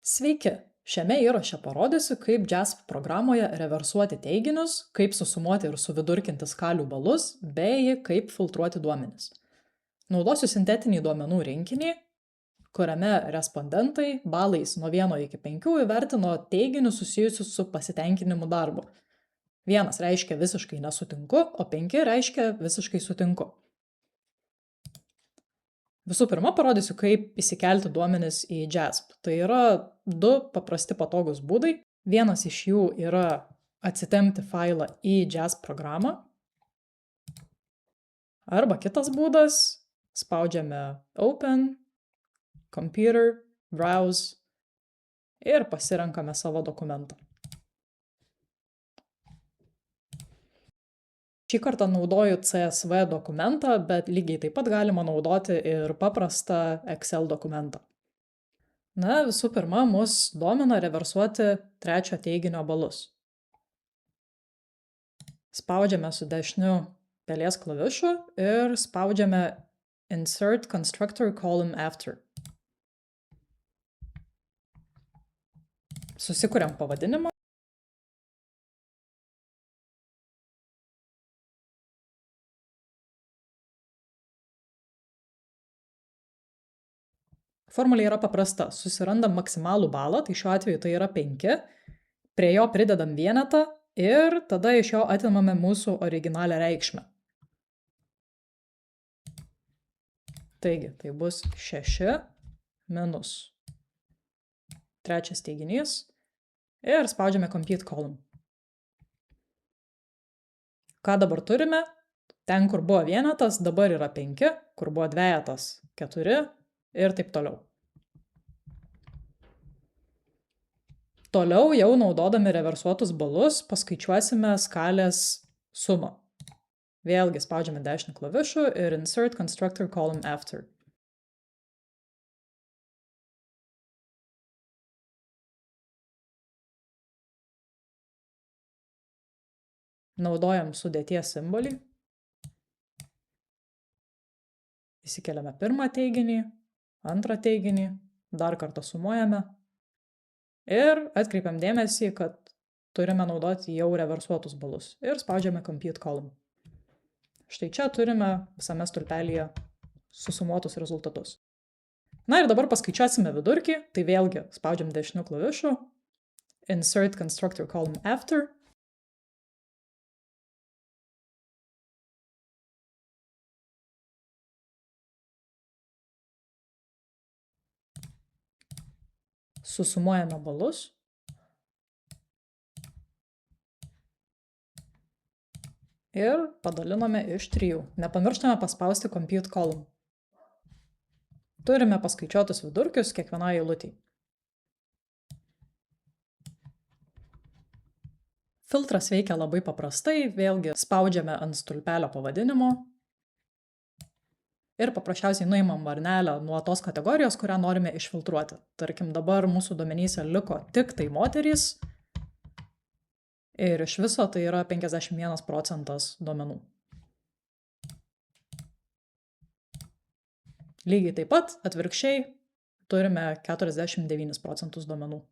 Sveiki! Šiame įraše parodysiu, kaip JASP programoje reversuoti teiginius, kaip susumuoti ir suvidurkinti skalių balus, bei kaip filtruoti duomenis. Naudosiu sintetinį duomenų rinkinį, kuriame respondentai balais nuo 1 iki 5 įvertino teiginius susijusius su pasitenkinimu darbu. 1 reiškia visiškai nesutinku, o 5 reiškia visiškai sutinku. Visų pirma, parodysiu, kaip įsikelti duomenis į JASP. Tai yra 2 paprasti patogus būdai. Vienas iš jų yra atsitempti failą į JASP programą. Arba kitas būdas – spaudžiame Open, Computer, Browse ir pasirenkame savo dokumentą. Šį kartą naudoju CSV dokumentą, bet lygiai taip pat galima naudoti ir paprastą Excel dokumentą. Na, visų pirma, mus domina reversuoti trečio teiginio balus. Spaudžiame su dešiniu pelės klavišu ir spaudžiame Insert Constructor Column After. Susikuriam pavadinimą. Formulė yra paprasta. Susirandam maksimalų balą, tai šiuo atveju tai yra 5, prie jo pridedam vienetą ir tada iš jo atimame mūsų originalią reikšmę. Taigi, tai bus 6 minus trečias teiginys ir spaudžiame Compute Column. Ką dabar turime? Ten, kur buvo vienetas, dabar yra 5, kur buvo dvejetas 4 ir taip toliau. Toliau jau naudodami reversuotus balus paskaičiuosime skalės sumą. Vėlgi spaudžiame dešinį klavišų ir Insert Constructor Column After. Naudojam sudėties simbolį. Įsikeliame pirmą teiginį, antrą teiginį, dar kartą sumuojame ir atkreipiam dėmesį, kad turime naudoti jau reversuotus balus ir spaudžiame Compute Column. Štai čia turime visame stulpelyje susumuotus rezultatus. Na ir dabar paskaičiuosime vidurkį, tai vėlgi spaudžiam dešiniu klavišu, Insert Constructor Column After. Susumuojame balus. Ir padaliname iš 3. Nepamirštame paspausti Compute Column. Turime paskaičiuotus vidurkius kiekvienai eilutei. Filtras veikia labai paprastai, vėlgi spaudžiame ant stulpelio pavadinimo ir paprasčiausiai nuimam varnelę nuo tos kategorijos, kurią norime išfiltruoti. Tarkim, dabar mūsų duomenyse liko tik tai moterys ir iš viso tai yra 51% duomenų. Lygiai taip pat atvirkščiai turime 49% duomenų.